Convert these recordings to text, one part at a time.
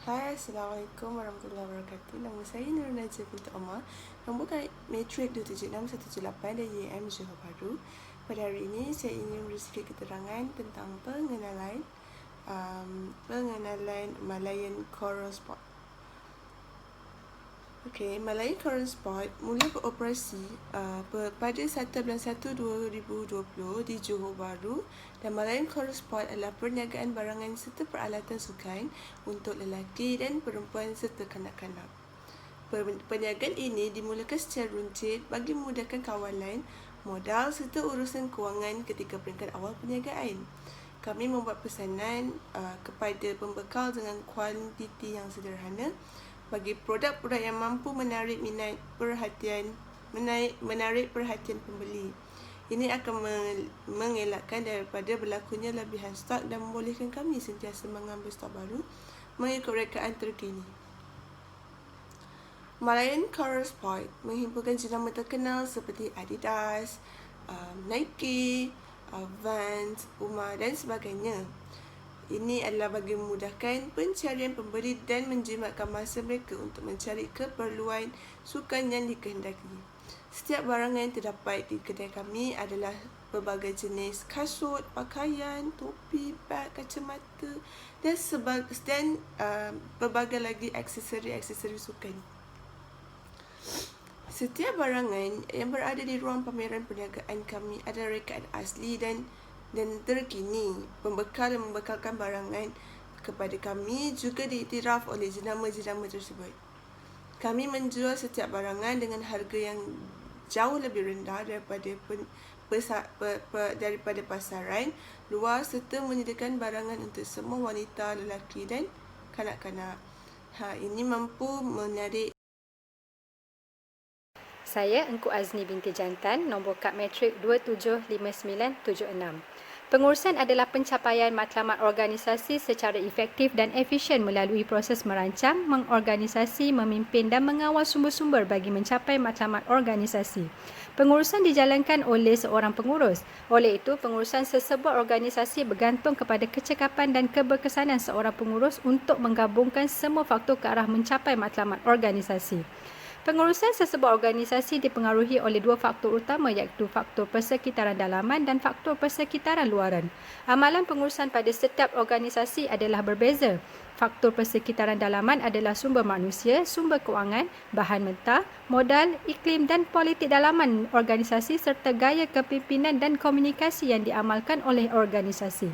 Hai, Assalamualaikum warahmatullahi wabarakatuh. Nama saya Nur Najib binti Omar, nombor kait matrik 276178 dari UiM Johor Bahru. Pada hari ini, saya ingin memberi sedikit keterangan tentang pengenalan Malayan Coral Sport. Malayan Coral Sport mula beroperasi pada 1 bulan 1 2020 di Johor Bahru, dan Malayan Coral Sport adalah perniagaan barangan serta peralatan sukan untuk lelaki dan perempuan serta kanak-kanak. Perniagaan ini dimulakan secara runcit bagi memudahkan kawalan, modal serta urusan kewangan ketika peringkat awal perniagaan. Kami membuat pesanan kepada pembekal dengan kuantiti yang sederhana bagi produk-produk yang mampu menarik perhatian pembeli. Ini akan mengelakkan daripada berlakunya lebihan stok dan membolehkan kami sentiasa mengambil stok baru mengikut rekaan terkini. Malayan Coral Sport menghimpunkan jenama terkenal seperti Adidas, Nike, Vans, Puma dan sebagainya. Ini adalah bagi memudahkan pencarian pembeli dan menjimatkan masa mereka untuk mencari keperluan sukan yang dikehendaki. Setiap barangan yang terdapat di kedai kami adalah pelbagai jenis kasut, pakaian, topi, beg, kacamata dan pelbagai lagi aksesori sukan. Setiap barangan yang berada di ruang pameran perniagaan kami adalah rekaan asli dan terkini. Pembekal yang membekalkan barangan kepada kami juga diiktiraf oleh jenama-jenama tersebut. Kami menjual setiap barangan dengan harga yang jauh lebih rendah daripada pasaran luar serta menyediakan barangan untuk semua wanita, lelaki dan kanak-kanak. Ini mampu menarik. Saya Engku Azni binti Jantan, nombor kad matrik 275976. Pengurusan adalah pencapaian matlamat organisasi secara efektif dan efisien melalui proses merancang, mengorganisasi, memimpin dan mengawal sumber-sumber bagi mencapai matlamat organisasi. Pengurusan dijalankan oleh seorang pengurus. Oleh itu, pengurusan sesebuah organisasi bergantung kepada kecekapan dan keberkesanan seorang pengurus untuk menggabungkan semua faktor ke arah mencapai matlamat organisasi. Pengurusan sesebuah organisasi dipengaruhi oleh dua faktor utama, iaitu faktor persekitaran dalaman dan faktor persekitaran luaran. Amalan pengurusan pada setiap organisasi adalah berbeza. Faktor persekitaran dalaman adalah sumber manusia, sumber kewangan, bahan mentah, modal, iklim dan politik dalaman organisasi serta gaya kepimpinan dan komunikasi yang diamalkan oleh organisasi.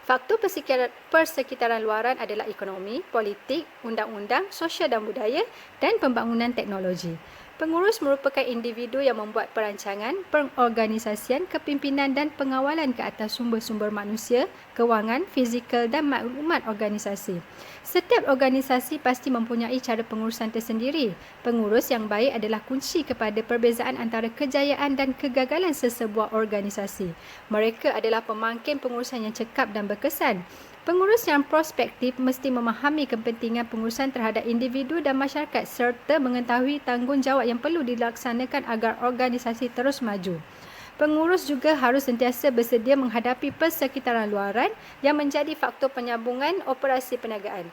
Faktor persekitaran luaran adalah ekonomi, politik, undang-undang, sosial dan budaya dan pembangunan teknologi. Pengurus merupakan individu yang membuat perancangan, pengorganisasian, kepimpinan dan pengawalan ke atas sumber-sumber manusia, kewangan, fizikal dan maklumat organisasi. Setiap organisasi pasti mempunyai cara pengurusan tersendiri. Pengurus yang baik adalah kunci kepada perbezaan antara kejayaan dan kegagalan sesebuah organisasi. Mereka adalah pemangkin pengurusan yang cekap dan berkesan. Pengurus yang prospektif mesti memahami kepentingan pengurusan terhadap individu dan masyarakat serta mengetahui tanggungjawab yang perlu dilaksanakan agar organisasi terus maju. Pengurus juga harus sentiasa bersedia menghadapi persekitaran luaran yang menjadi faktor penyambungan operasi perniagaan.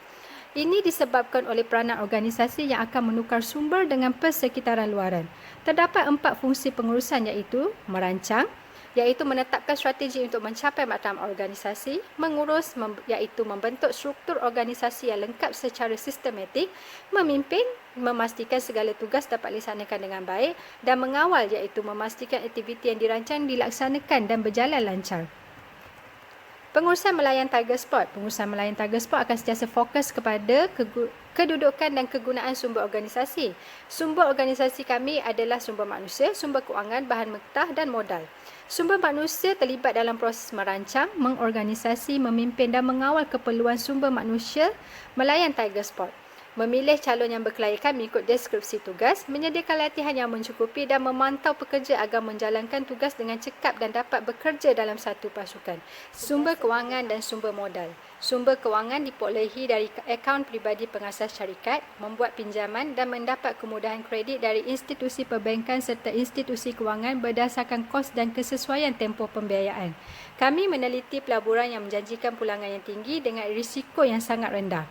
Ini disebabkan oleh peranan organisasi yang akan menukar sumber dengan persekitaran luaran. Terdapat 4 fungsi pengurusan, iaitu merancang, iaitu menetapkan strategi untuk mencapai matlamat organisasi, mengurus iaitu membentuk struktur organisasi yang lengkap secara sistematik, memimpin, memastikan segala tugas dapat dilaksanakan dengan baik dan mengawal iaitu memastikan aktiviti yang dirancang dilaksanakan dan berjalan lancar. Pengurusan Malayan Tiger Sport. Pengurusan Malayan Tiger Sport akan sentiasa fokus kepada kedudukan dan kegunaan sumber organisasi. Sumber organisasi kami adalah sumber manusia, sumber kewangan, bahan mentah dan modal. Sumber manusia terlibat dalam proses merancang, mengorganisasi, memimpin dan mengawal keperluan sumber manusia Malayan Tiger Sport. Memilih calon yang berkelayakan mengikut deskripsi tugas, menyediakan latihan yang mencukupi dan memantau pekerja agar menjalankan tugas dengan cekap dan dapat bekerja dalam satu pasukan. Sumber kewangan dan sumber modal. Sumber kewangan diperolehi dari akaun peribadi pengasas syarikat, membuat pinjaman dan mendapat kemudahan kredit dari institusi perbankan serta institusi kewangan berdasarkan kos dan kesesuaian tempoh pembiayaan. Kami meneliti pelaburan yang menjanjikan pulangan yang tinggi dengan risiko yang sangat rendah.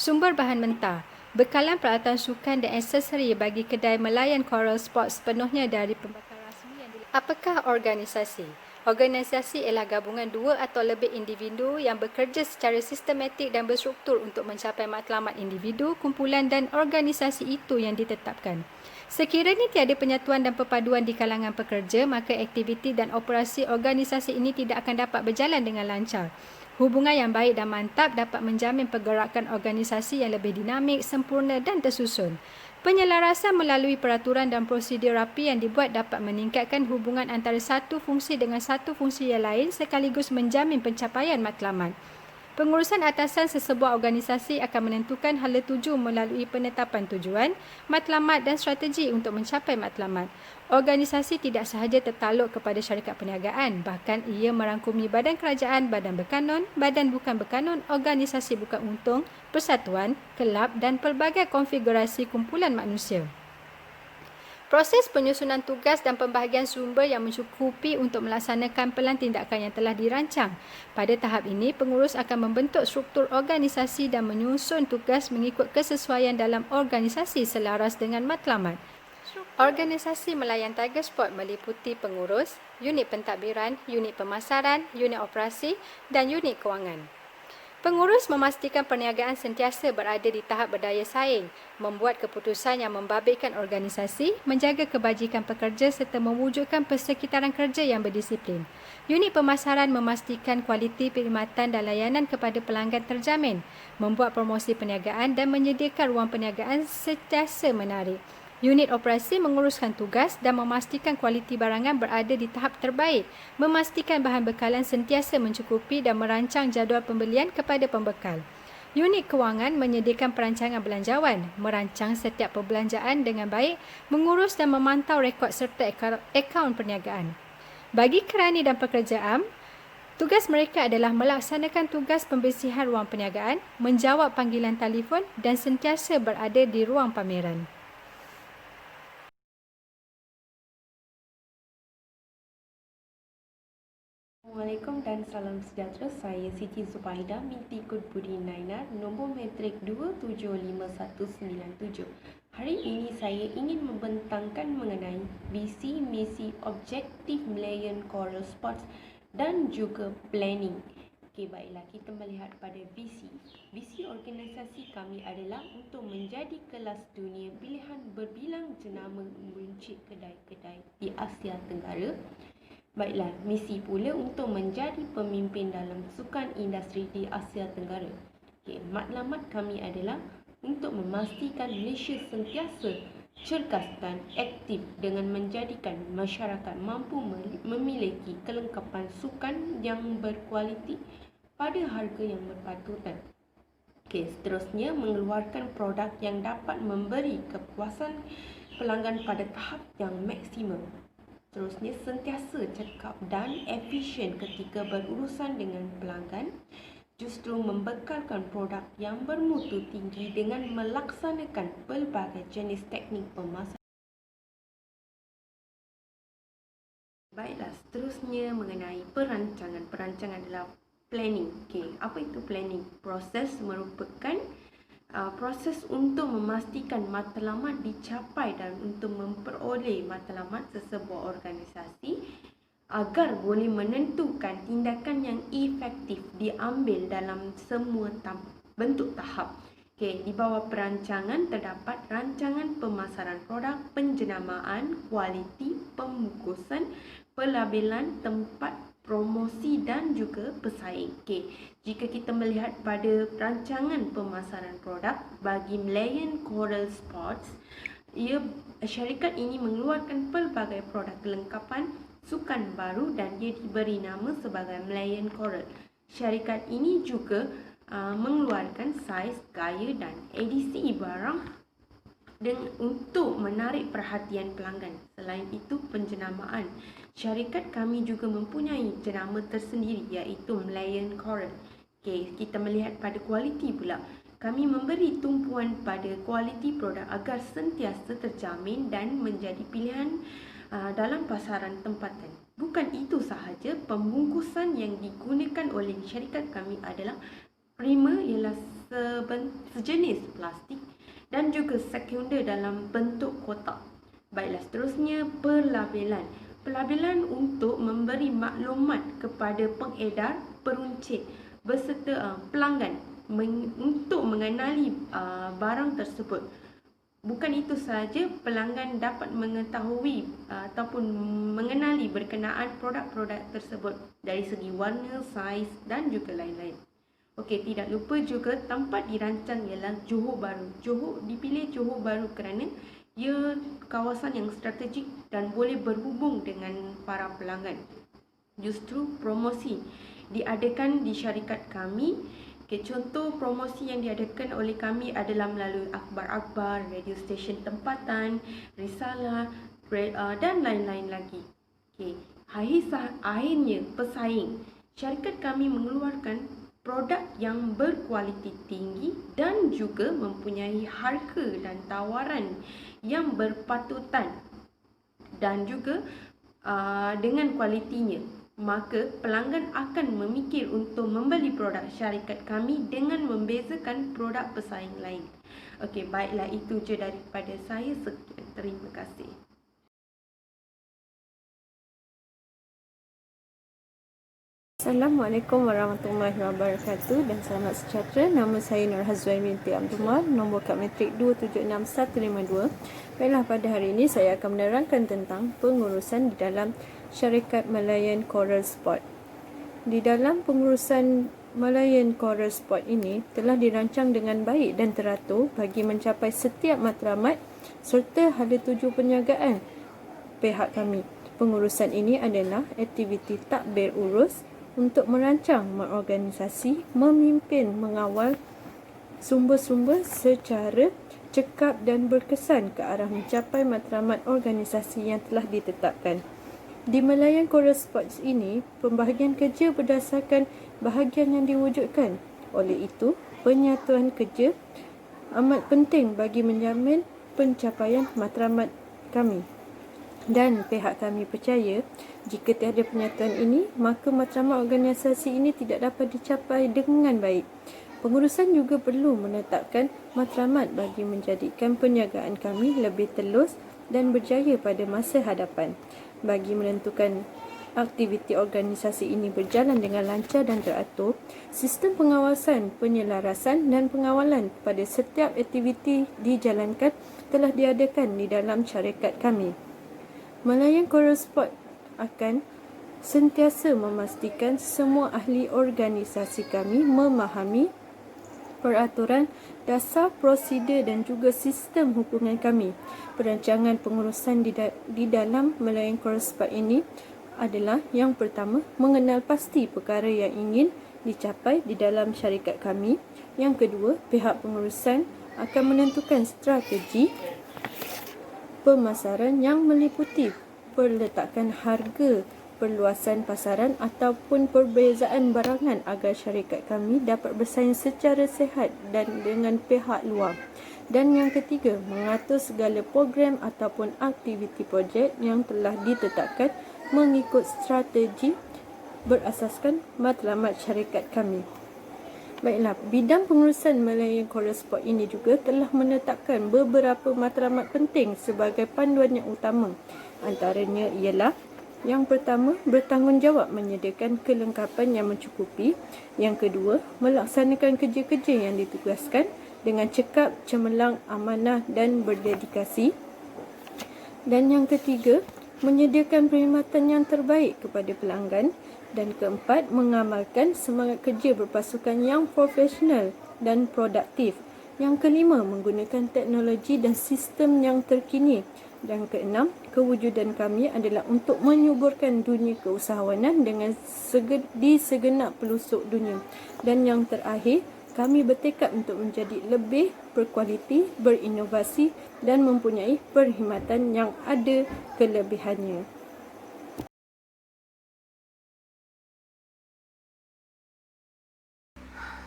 Sumber bahan mentah. Bekalan peralatan sukan dan aksesori bagi kedai melayan Coral Sports sepenuhnya dari pembekal rasmi yang dilakukan. Apakah organisasi? Organisasi ialah gabungan dua atau lebih individu yang bekerja secara sistematik dan berstruktur untuk mencapai matlamat individu, kumpulan dan organisasi itu yang ditetapkan. Sekiranya tiada penyatuan dan perpaduan di kalangan pekerja, maka aktiviti dan operasi organisasi ini tidak akan dapat berjalan dengan lancar. Hubungan yang baik dan mantap dapat menjamin pergerakan organisasi yang lebih dinamik, sempurna dan tersusun. Penyelarasan melalui peraturan dan prosedur rapi yang dibuat dapat meningkatkan hubungan antara satu fungsi dengan satu fungsi yang lain sekaligus menjamin pencapaian matlamat. Pengurusan atasan sesebuah organisasi akan menentukan hala tuju melalui penetapan tujuan, matlamat dan strategi untuk mencapai matlamat. Organisasi tidak sahaja tertaluk kepada syarikat perniagaan, bahkan ia merangkumi badan kerajaan, badan berkanun, badan bukan berkanun, organisasi bukan untung, persatuan, kelab dan pelbagai konfigurasi kumpulan manusia. Proses penyusunan tugas dan pembahagian sumber yang mencukupi untuk melaksanakan pelan tindakan yang telah dirancang. Pada tahap ini, pengurus akan membentuk struktur organisasi dan menyusun tugas mengikut kesesuaian dalam organisasi selaras dengan matlamat. Organisasi melayan Tiger Sport meliputi pengurus, unit pentadbiran, unit pemasaran, unit operasi dan unit kewangan. Pengurus memastikan perniagaan sentiasa berada di tahap berdaya saing, membuat keputusan yang membabitkan organisasi, menjaga kebajikan pekerja serta mewujudkan persekitaran kerja yang berdisiplin. Unit pemasaran memastikan kualiti perkhidmatan dan layanan kepada pelanggan terjamin, membuat promosi perniagaan dan menyediakan ruang perniagaan sentiasa menarik. Unit operasi menguruskan tugas dan memastikan kualiti barangan berada di tahap terbaik, memastikan bahan bekalan sentiasa mencukupi dan merancang jadual pembelian kepada pembekal. Unit kewangan menyediakan perancangan belanjawan, merancang setiap perbelanjaan dengan baik, mengurus dan memantau rekod serta akaun perniagaan. Bagi kerani dan pekerja am, tugas mereka adalah melaksanakan tugas pembersihan ruang perniagaan, menjawab panggilan telefon dan sentiasa berada di ruang pameran. Assalamualaikum dan salam sejahtera. Saya Siti Zubaida binti Budi Nainar, nombor matrik 275197. Hari ini saya ingin membentangkan mengenai visi, misi, objektif melayan Coral Sports dan juga planning. Okey, baiklah, kita melihat pada visi. Visi organisasi kami adalah untuk menjadi kelas dunia pilihan berbilang jenama meruncit kedai-kedai di Asia Tenggara. Baiklah, misi pula untuk menjadi pemimpin dalam sukan industri di Asia Tenggara. Okay, matlamat kami adalah untuk memastikan Malaysia sentiasa cergas dan aktif dengan menjadikan masyarakat mampu memiliki kelengkapan sukan yang berkualiti pada harga yang berpatutan. Okay, seterusnya mengeluarkan produk yang dapat memberi kepuasan pelanggan pada tahap yang maksimum. Seterusnya, sentiasa cekap dan efisien ketika berurusan dengan pelanggan, justru membekalkan produk yang bermutu tinggi dengan melaksanakan pelbagai jenis teknik pemasaran. Baiklah, seterusnya mengenai perancangan. Perancangan adalah planning. Okay, apa itu planning? Proses merupakan proses untuk memastikan matlamat dicapai dan untuk memperoleh matlamat sesebuah organisasi agar boleh menentukan tindakan yang efektif diambil dalam semua bentuk tahap. Okay, di bawah perancangan terdapat rancangan pemasaran produk, penjenamaan, kualiti, pembungkusan, pelabelan, tempat promosi dan juga pesaing. Okay. Jika kita melihat pada rancangan pemasaran produk bagi melayan Coral Sports, syarikat ini mengeluarkan pelbagai produk kelengkapan sukan baru dan ia diberi nama sebagai Melayan Coral. Syarikat ini juga mengeluarkan saiz, gaya dan edisi barang untuk menarik perhatian pelanggan. Selain itu, penjenamaan. Syarikat kami juga mempunyai jenama tersendiri iaitu Melayan Coral. Okey, kita melihat pada kualiti pula. Kami memberi tumpuan pada kualiti produk agar sentiasa terjamin dan menjadi pilihan dalam pasaran tempatan. Bukan itu sahaja, pembungkusan yang digunakan oleh syarikat kami adalah prima ialah sejenis plastik dan juga sekunder dalam bentuk kotak. Baiklah, seterusnya pelabelan. Pelabelan untuk memberi maklumat kepada pengedar, peruncit beserta pelanggan untuk mengenali barang tersebut. Bukan itu sahaja, pelanggan dapat mengetahui ataupun mengenali berkenaan produk-produk tersebut dari segi warna, saiz dan juga lain-lain. Okey, tidak lupa juga tempat dirancang ialah Johor Bahru. Dipilih Johor Bahru kerana ia kawasan yang strategik dan boleh berhubung dengan para pelanggan. Justru promosi diadakan di syarikat kami. Contoh promosi yang diadakan oleh kami adalah melalui akhbar-akhbar, radio stesen tempatan, risalah dan lain-lain lagi. Akhirnya pesaing. Syarikat kami mengeluarkan produk yang berkualiti tinggi dan juga mempunyai harga dan tawaran yang berpatutan dan juga dengan kualitinya. Maka pelanggan akan memikir untuk membeli produk syarikat kami dengan membezakan produk pesaing lain. Okey, baiklah, itu je daripada saya. Sekian, terima kasih. Assalamualaikum warahmatullahi wabarakatuh dan selamat sejahtera. Nama saya Nur Hazwan binti Abdul Mal, nombor kad matrik 276152. Baiklah, pada hari ini saya akan menerangkan tentang pengurusan di dalam syarikat Malayan Coral Sport. Di dalam pengurusan Malayan Coral Sport ini telah dirancang dengan baik dan teratur bagi mencapai setiap matlamat serta hala tuju perniagaan pihak kami. Pengurusan ini adalah aktiviti takbir urus untuk merancang, mengorganisasi, memimpin, mengawal sumber-sumber secara cekap dan berkesan ke arah mencapai matlamat organisasi yang telah ditetapkan. Di Malayan Coral Sports ini, pembahagian kerja berdasarkan bahagian yang diwujudkan. Oleh itu, penyatuan kerja amat penting bagi menjamin pencapaian matlamat kami. Dan pihak kami percaya, jika tiada penyatuan ini, maka matlamat organisasi ini tidak dapat dicapai dengan baik. Pengurusan juga perlu menetapkan matlamat bagi menjadikan perniagaan kami lebih telus dan berjaya pada masa hadapan. Bagi menentukan aktiviti organisasi ini berjalan dengan lancar dan teratur, sistem pengawasan, penyelarasan dan pengawalan pada setiap aktiviti dijalankan telah diadakan di dalam syarikat kami. Malayan Coral Sport akan sentiasa memastikan semua ahli organisasi kami memahami peraturan, dasar, prosedur dan juga sistem hukuman kami. Perancangan pengurusan di dalam Malayan Coral Sport ini adalah yang pertama, mengenal pasti perkara yang ingin dicapai di dalam syarikat kami. Yang kedua, pihak pengurusan akan menentukan strategi pemasaran yang meliputi perletakan harga, perluasan pasaran ataupun perbezaan barangan agar syarikat kami dapat bersaing secara sihat dan dengan pihak luar. Dan yang ketiga, mengatur segala program ataupun aktiviti projek yang telah ditetapkan mengikut strategi berasaskan matlamat syarikat kami. Baiklah, bidang pengurusan Malayan Coral Sport ini juga telah menetapkan beberapa matlamat penting sebagai panduan yang utama. Antaranya ialah yang pertama, bertanggungjawab menyediakan kelengkapan yang mencukupi. Yang kedua, melaksanakan kerja-kerja yang ditugaskan dengan cekap, cemerlang, amanah dan berdedikasi. Dan yang ketiga, menyediakan perkhidmatan yang terbaik kepada pelanggan. Dan keempat, mengamalkan semangat kerja berpasukan yang profesional dan produktif. Yang kelima, menggunakan teknologi dan sistem yang terkini. Dan keenam, kewujudan kami adalah untuk menyuburkan dunia keusahawanan di segenap pelosok dunia. Dan yang terakhir, kami bertekad untuk menjadi lebih berkualiti, berinovasi dan mempunyai perkhidmatan yang ada kelebihannya.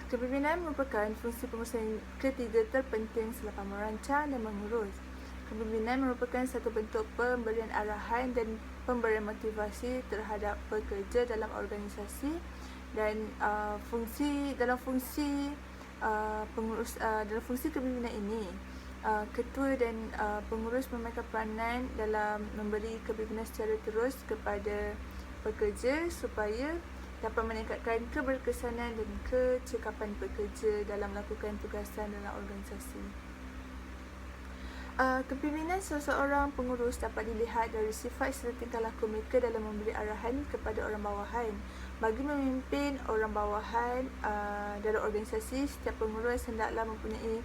Kepimpinan merupakan fungsi pengurusan ketiga terpenting selepas merancang dan mengurus. Kepimpinan merupakan satu bentuk pemberian arahan dan pemberian motivasi terhadap pekerja dalam organisasi dan fungsi dalam fungsi kepimpinan ini, ketua dan pengurus memainkan peranan dalam memberi kepimpinan secara terus kepada pekerja supaya dapat meningkatkan keberkesanan dan kecekapan pekerja dalam melakukan tugasan dalam organisasi. Kepimpinan seseorang pengurus dapat dilihat dari sifat serta tingkah laku mereka dalam memberi arahan kepada orang bawahan. Bagi memimpin orang bawahan dalam organisasi, setiap pengurus hendaklah mempunyai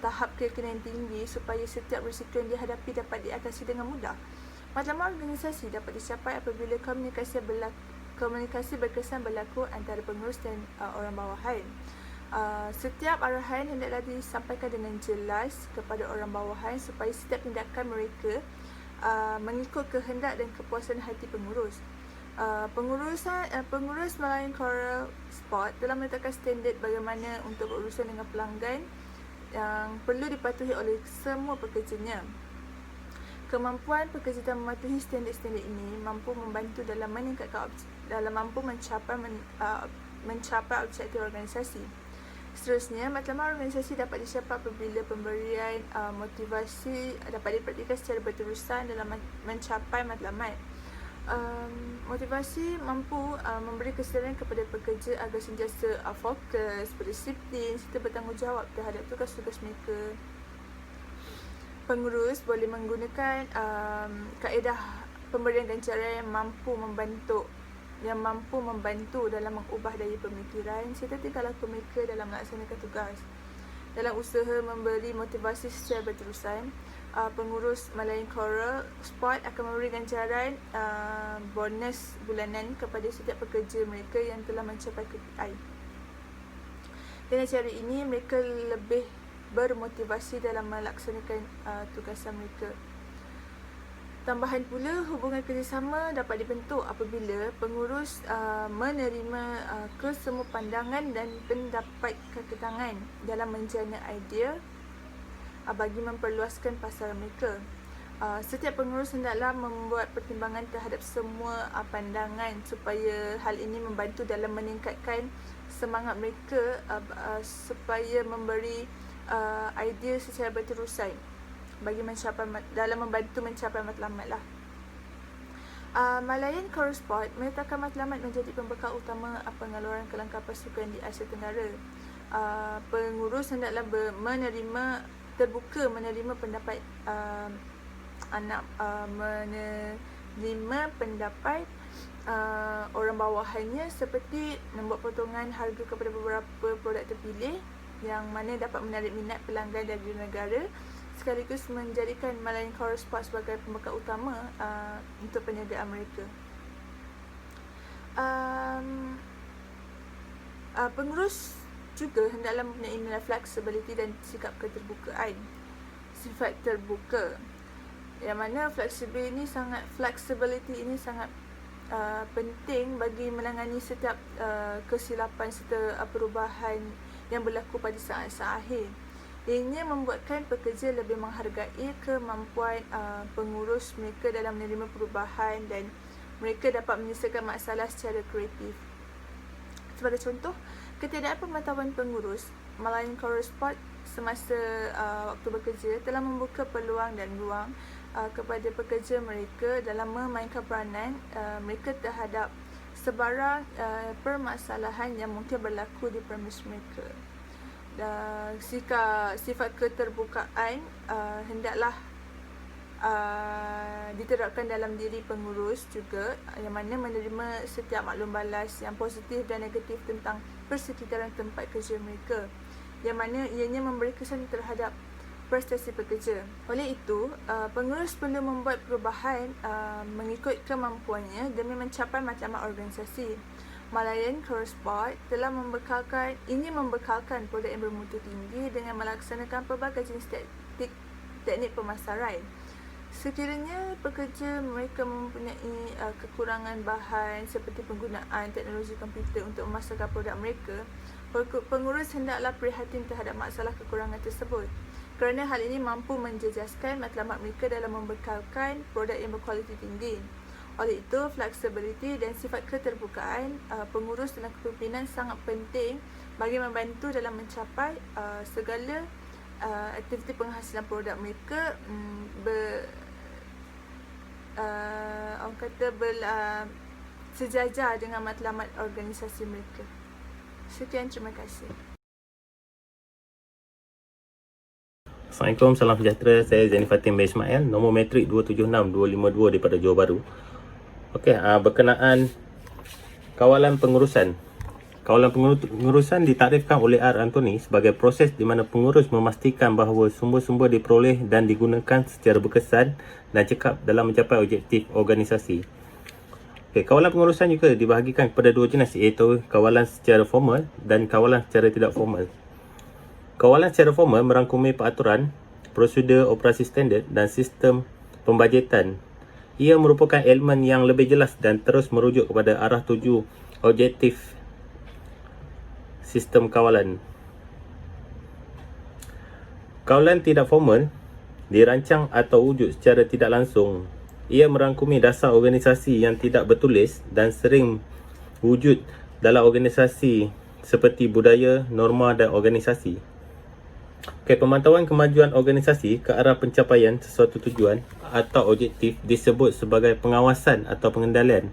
tahap keyakinan tinggi supaya setiap risiko yang dihadapi dapat diatasi dengan mudah. Matlamat organisasi dapat dicapai apabila komunikasi berkesan berlaku antara pengurus dan orang bawahan. Setiap arahan hendaklah disampaikan dengan jelas kepada orang bawahan supaya setiap tindakan mereka mengikut kehendak dan kepuasan hati pengurus. Pengurus Malayan Coral Sport telah meletakkan standard bagaimana untuk berurusan dengan pelanggan yang perlu dipatuhi oleh semua pekerjanya. Kemampuan pekerja dalam mematuhi standard-standard ini mampu membantu dalam mencapai objektif organisasi. Seterusnya, matlamat organisasi dapat dicapai apabila pemberian motivasi dapat dipraktikkan secara berterusan dalam mencapai matlamat. Motivasi mampu memberi kesedaran kepada pekerja agar sentiasa fokus, berdisiplin serta bertanggungjawab terhadap tugas-tugas mereka. Pengurus boleh menggunakan kaedah pemberian ganjaran yang mampu membantu dalam mengubah daya pemikiran serta tingkah laku mereka dalam melaksanakan tugas. Dalam usaha memberi motivasi secara berterusan, pengurus Malayan Coral Sport akan memberi ganjaran bonus bulanan kepada setiap pekerja mereka yang telah mencapai KPI. Dengan cara ini, mereka lebih bermotivasi dalam melaksanakan tugasan mereka. Tambahan pula, hubungan kerjasama dapat dibentuk apabila pengurus menerima kesemua pandangan dan pendapat kakitangan dalam menjana idea bagi memperluaskan pasaran mereka. Setiap pengurus hendaklah membuat pertimbangan terhadap semua pandangan supaya hal ini membantu dalam meningkatkan semangat mereka supaya memberi idea secara berterusan bagi dalam membantu mencapai matlamat lah. Malayan Coral Sport meletakkan matlamat menjadi pembekal utama pengeluaran kelengkapan sukan di Asia Tenggara. Pengurus hendaklah terbuka menerima pendapat orang bawahannya seperti membuat potongan harga kepada beberapa produk terpilih yang mana dapat menarik minat pelanggan dari negara, sekaligus menjadikan Malayan Coral Sport sebagai pembekal utama untuk perniagaan mereka. Pengurus juga hendaklah mempunyai nilai flexibility dan sikap keterbukaan. Sifat terbuka, yang mana flexibility ini sangat penting bagi menangani setiap kesilapan serta perubahan yang berlaku pada saat-saat akhir. Ianya membuatkan pekerja lebih menghargai kemampuan pengurus mereka dalam menerima perubahan dan mereka dapat menyelesaikan masalah secara kreatif. Sebagai contoh, ketiadaan pemantauan pengurus Malayan Coral Sport semasa waktu bekerja telah membuka peluang dan ruang kepada pekerja mereka dalam memainkan peranan mereka terhadap sebarang permasalahan yang mungkin berlaku di premis mereka. Sifat keterbukaan hendaklah diterapkan dalam diri pengurus juga, yang mana menerima setiap maklum balas yang positif dan negatif tentang persekitaran tempat kerja mereka, yang mana ianya memberi kesan terhadap prestasi pekerja. Oleh itu, pengurus perlu membuat perubahan mengikut kemampuannya demi mencapai matlamat organisasi. Malayan Coral Sport telah membekalkan produk yang bermutu tinggi dengan melaksanakan pelbagai jenis teknik pemasaran. Sekiranya pekerja mereka mempunyai kekurangan bahan seperti penggunaan teknologi komputer untuk memasarkan produk mereka, pengurus hendaklah prihatin terhadap masalah kekurangan tersebut, kerana hal ini mampu menjejaskan matlamat mereka dalam membekalkan produk yang berkualiti tinggi. Oleh itu, flexibility dan sifat keterbukaan pengurus dalam kepimpinan sangat penting bagi membantu dalam mencapai segala aktiviti penghasilan produk mereka sejajar dengan matlamat organisasi mereka. Sekian, terima kasih. Assalamualaikum, salam sejahtera. Saya Zaini Fatim bin Ismail, nombor matrik 276252 daripada Johor Bahru. Okey, berkenaan kawalan pengurusan. Kawalan pengurusan ditarifkan oleh R. Anthony sebagai proses di mana pengurus memastikan bahawa sumber-sumber diperoleh dan digunakan secara berkesan dan cekap dalam mencapai objektif organisasi. Okey, kawalan pengurusan juga dibahagikan kepada dua jenis, iaitu kawalan secara formal dan kawalan secara tidak formal. Kawalan secara formal merangkumi peraturan, prosedur operasi standard dan sistem pembajetan. Ia merupakan elemen yang lebih jelas dan terus merujuk kepada arah tuju objektif sistem kawalan. Kawalan tidak formal dirancang atau wujud secara tidak langsung. Ia merangkumi dasar organisasi yang tidak bertulis dan sering wujud dalam organisasi seperti budaya, norma dan organisasi. Okay, pemantauan kemajuan organisasi ke arah pencapaian sesuatu tujuan atau objektif disebut sebagai pengawasan atau pengendalian.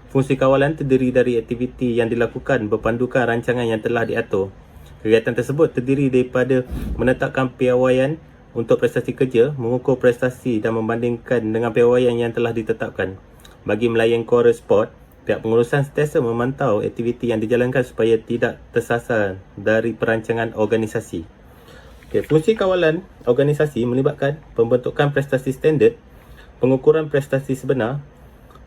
Fungsi kawalan terdiri dari aktiviti yang dilakukan berpandukan rancangan yang telah diatur. Kegiatan tersebut terdiri daripada menetapkan piawaian untuk prestasi kerja, mengukur prestasi dan membandingkan dengan piawaian yang telah ditetapkan. Bagi melayan core sport, pihak pengurusan sentiasa memantau aktiviti yang dijalankan supaya tidak tersasar dari perancangan organisasi. Okay, fungsi kawalan organisasi melibatkan pembentukan prestasi standard, pengukuran prestasi sebenar,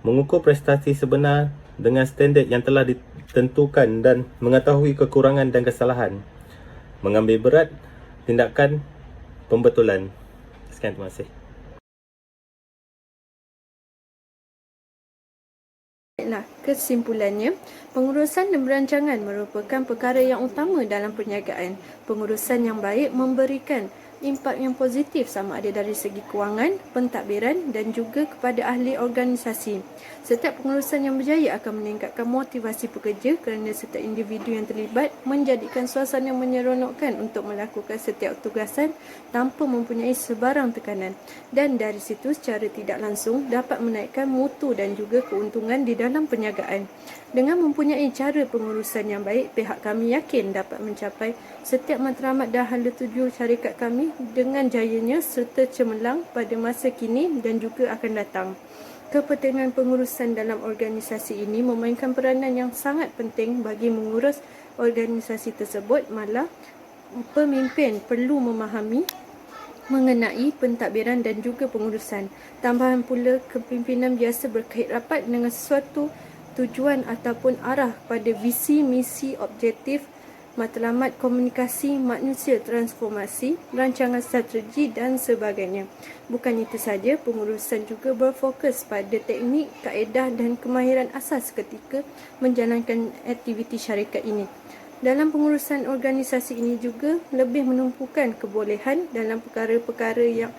mengukur prestasi sebenar dengan standard yang telah ditentukan dan mengetahui kekurangan dan kesalahan, mengambil berat tindakan pembetulan. Sekian, terima kasih. Kesimpulannya, pengurusan dan perancangan merupakan perkara yang utama dalam perniagaan. Pengurusan yang baik memberikan impak yang positif sama ada dari segi kewangan, pentadbiran dan juga kepada ahli organisasi. Setiap pengurusan yang berjaya akan meningkatkan motivasi pekerja kerana setiap individu yang terlibat menjadikan suasana yang menyeronokkan untuk melakukan setiap tugasan tanpa mempunyai sebarang tekanan. Dan dari situ secara tidak langsung dapat menaikkan mutu dan juga keuntungan di dalam perniagaan. Dengan mempunyai cara pengurusan yang baik, pihak kami yakin dapat mencapai setiap matlamat dan hala tuju syarikat kami dengan jayanya serta cemerlang pada masa kini dan juga akan datang. Kepentingan pengurusan dalam organisasi ini memainkan peranan yang sangat penting bagi mengurus organisasi tersebut. Malah, pemimpin perlu memahami mengenai pentadbiran dan juga pengurusan. Tambahan pula, kepimpinan biasa berkait rapat dengan sesuatu tujuan ataupun arah pada visi, misi, objektif, matlamat komunikasi, manusia transformasi, rancangan strategi dan sebagainya. Bukan itu saja, pengurusan juga berfokus pada teknik, kaedah dan kemahiran asas ketika menjalankan aktiviti syarikat ini. Dalam pengurusan organisasi ini juga lebih menumpukan kebolehan dalam perkara-perkara yang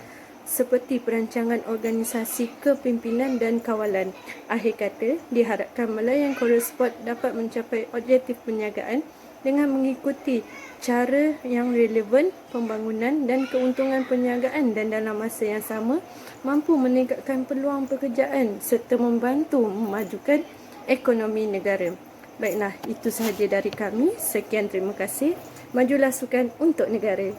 seperti perancangan organisasi, kepimpinan dan kawalan. Akhir kata, diharapkan Melayan Core Sport dapat mencapai objektif perniagaan dengan mengikuti cara yang relevan pembangunan dan keuntungan perniagaan dan dalam masa yang sama mampu meningkatkan peluang pekerjaan serta membantu memajukan ekonomi negara. Baiklah, itu sahaja dari kami. Sekian, terima kasih. Majulah sukan untuk negara.